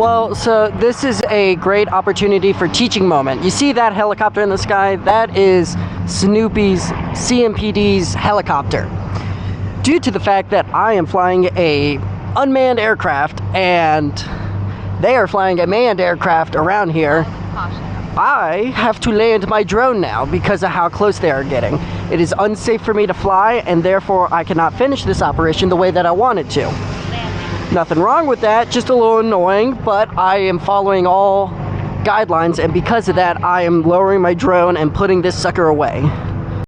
Well, so this is a great opportunity for teaching moment. You see that helicopter in the sky? That is Snoopy's CMPD's helicopter. Due to the fact that I am flying a unmanned aircraft and they are flying a manned aircraft around here, I have to land my drone now because of how close they are getting. It is unsafe for me to fly, and therefore I cannot finish this operation the way that I wanted to. Nothing wrong with that, just a little annoying, but I am following all guidelines, and because of that I am lowering my drone and putting this sucker away.